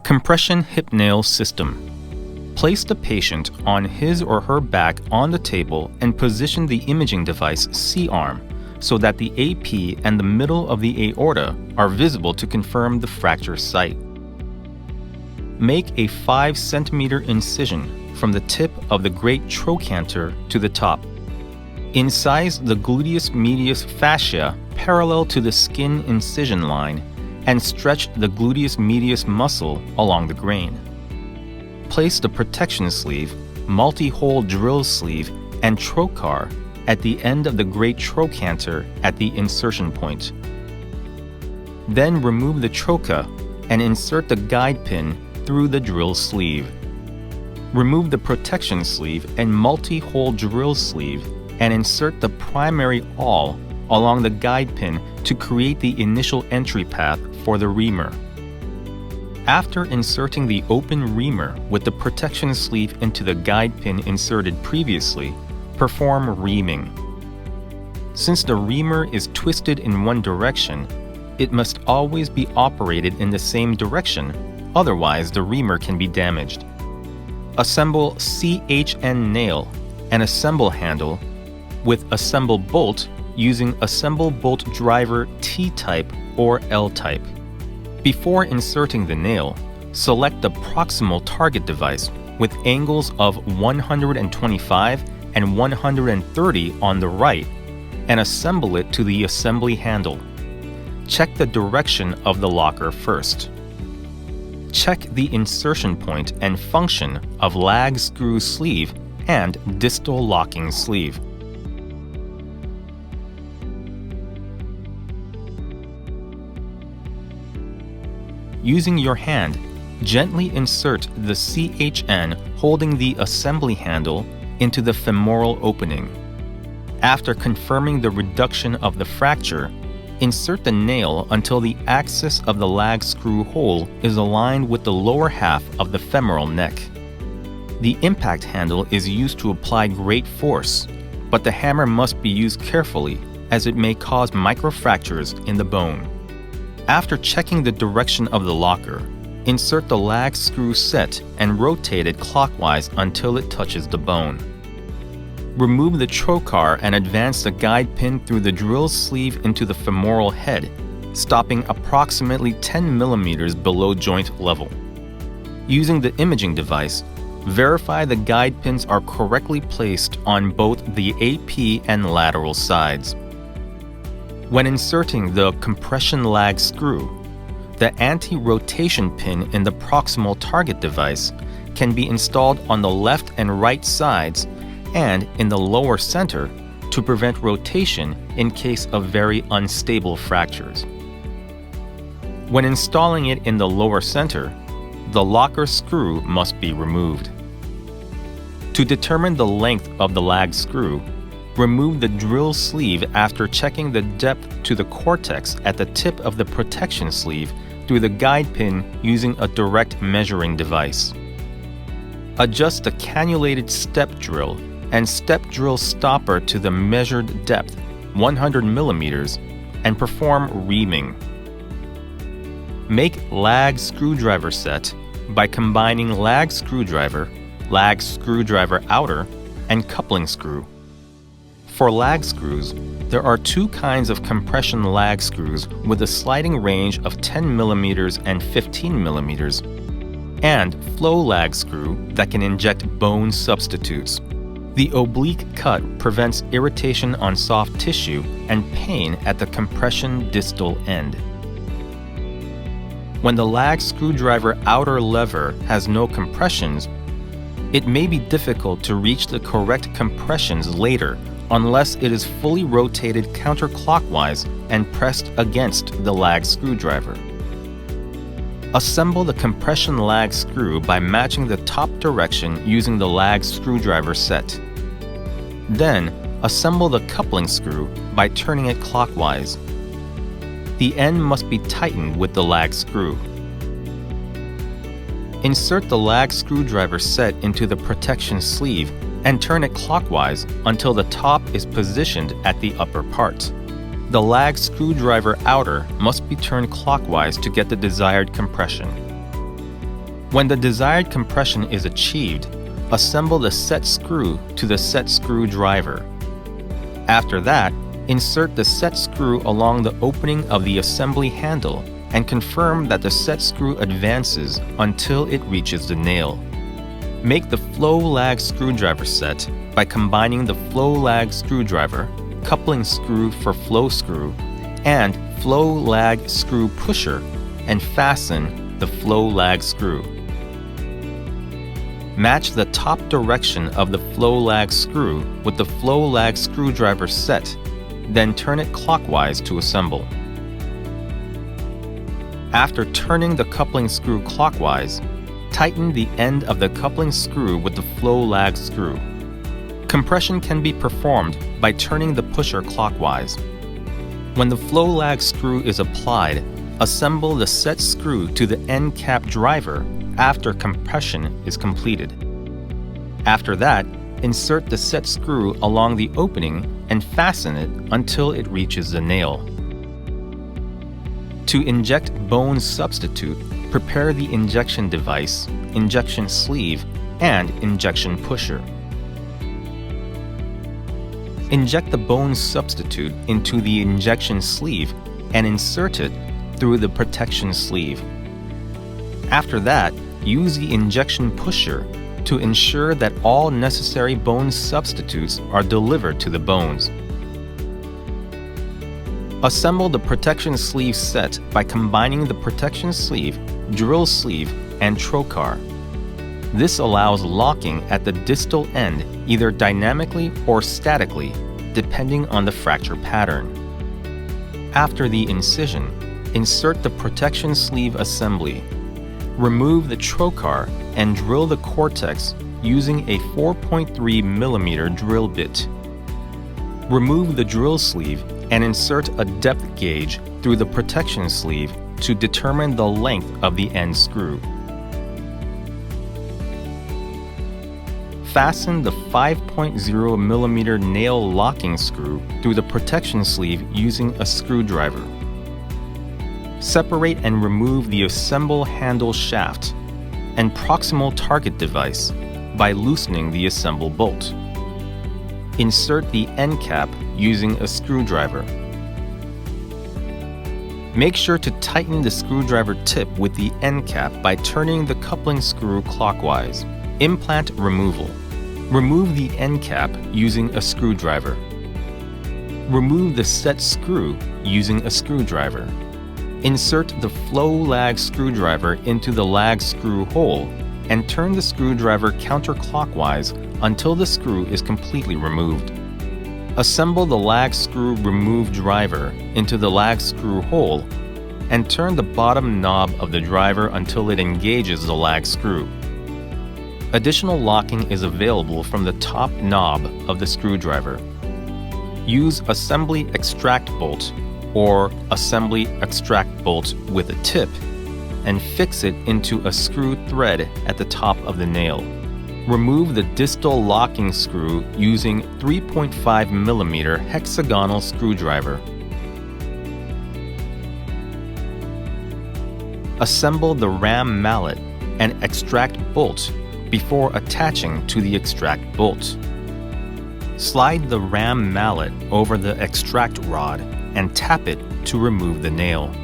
Compression hip nail system. Place the patient on his or her back on the table and position the imaging device C-arm so that the AP and the middle of the aorta are visible to confirm the fracture site. Make a 5 cm incision from the tip of the great trochanter to the top. Incise the gluteus medius fascia parallel to the skin incision line and stretch the gluteus medius muscle along the grain. Place the protection sleeve, multi-hole drill sleeve, and trocar at the end of the great trochanter at the insertion point. Then remove the troca and insert the guide pin through the drill sleeve. Remove the protection sleeve and multi-hole drill sleeve and insert the primary awl along the guide pin to create the initial entry path for the reamer. After inserting the open reamer with the protection sleeve into the guide pin inserted previously, perform reaming. Since the reamer is twisted in one direction, it must always be operated in the same direction, otherwise the reamer can be damaged. Assemble CHN nail and assemble handle with assemble bolt using assemble bolt driver T-type or L-type. Before inserting the nail, select the proximal target device with angles of 125 and 130 on the right and assemble it to the assembly handle. Check the direction of the locker first. Check the insertion point and function of lag screw sleeve and distal locking sleeve. Using your hand, gently insert the CHN holding the assembly handle into the femoral opening. After confirming the reduction of the fracture, insert the nail until the axis of the lag screw hole is aligned with the lower half of the femoral neck. The impact handle is used to apply great force, but the hammer must be used carefully as it may cause microfractures in the bone. After checking the direction of the locker, insert the lag screw set and rotate it clockwise until it touches the bone. Remove the trocar and advance the guide pin through the drill sleeve into the femoral head, stopping approximately 10 mm below joint level. Using the imaging device, verify the guide pins are correctly placed on both the AP and lateral sides. When inserting the compression lag screw, the anti-rotation pin in the proximal target device can be installed on the left and right sides and in the lower center to prevent rotation in case of very unstable fractures. When installing it in the lower center, the locker screw must be removed. To determine the length of the lag screw, remove the drill sleeve after checking the depth to the cortex at the tip of the protection sleeve through the guide pin using a direct measuring device. Adjust the cannulated step drill and step drill stopper to the measured depth, 100 mm, and perform reaming. Make lag screwdriver set by combining lag screwdriver outer, and coupling screw. For lag screws, there are two kinds of compression lag screws with a sliding range of 10 mm and 15 mm, and flow lag screw that can inject bone substitutes. The oblique cut prevents irritation on soft tissue and pain at the compression distal end. When the lag screwdriver outer lever has no compressions, it may be difficult to reach the correct compressions later unless it is fully rotated counterclockwise and pressed against the lag screwdriver. Assemble the compression lag screw by matching the top direction using the lag screwdriver set. Then, assemble the coupling screw by turning it clockwise. The end must be tightened with the lag screw. Insert the lag screwdriver set into the protection sleeve and turn it clockwise until the top is positioned at the upper part. The lag screwdriver outer must be turned clockwise to get the desired compression. When the desired compression is achieved, assemble the set screw to the set screw driver. After that, insert the set screw along the opening of the assembly handle and confirm that the set screw advances until it reaches the nail. Make the flow-lag screwdriver set by combining the flow-lag screwdriver, coupling screw for flow screw, and flow-lag screw pusher, and fasten the flow-lag screw. Match the top direction of the flow-lag screw with the flow-lag screwdriver set, then turn it clockwise to assemble. After turning the coupling screw clockwise, tighten the end of the coupling screw with the flow-lag screw. Compression can be performed by turning the pusher clockwise. When the flow-lag screw is applied, assemble the set screw to the end cap driver after compression is completed. After that, insert the set screw along the opening and fasten it until it reaches the nail. To inject bone substitute, prepare the injection device, injection sleeve, and injection pusher. Inject the bone substitute into the injection sleeve and insert it through the protection sleeve. After that, use the injection pusher to ensure that all necessary bone substitutes are delivered to the bones. Assemble the protection sleeve set by combining the protection sleeve, drill sleeve, and trocar. This allows locking at the distal end either dynamically or statically, depending on the fracture pattern. After the incision, insert the protection sleeve assembly. Remove the trocar and drill the cortex using a 4.3 mm drill bit. Remove the drill sleeve and insert a depth gauge through the protection sleeve to determine the length of the end screw. Fasten the 5.0 mm nail locking screw through the protection sleeve using a screwdriver. Separate and remove the assemble handle shaft and proximal target device by loosening the assemble bolt. Insert the end cap using a screwdriver. Make sure to tighten the screwdriver tip with the end cap by turning the coupling screw clockwise. Implant removal. Remove the end cap using a screwdriver. Remove the set screw using a screwdriver. Insert the flow-lag screwdriver into the lag screw hole and turn the screwdriver counterclockwise until the screw is completely removed. Assemble the lag screw remove driver into the lag screw hole and turn the bottom knob of the driver until it engages the lag screw. Additional locking is available from the top knob of the screwdriver. Use assembly extract bolt or assembly extract bolt with a tip and fix it into a screw thread at the top of the nail. Remove the distal locking screw using 3.5 mm hexagonal screwdriver. Assemble the ram mallet and extract bolt before attaching to the extract bolt. Slide the ram mallet over the extract rod and tap it to remove the nail.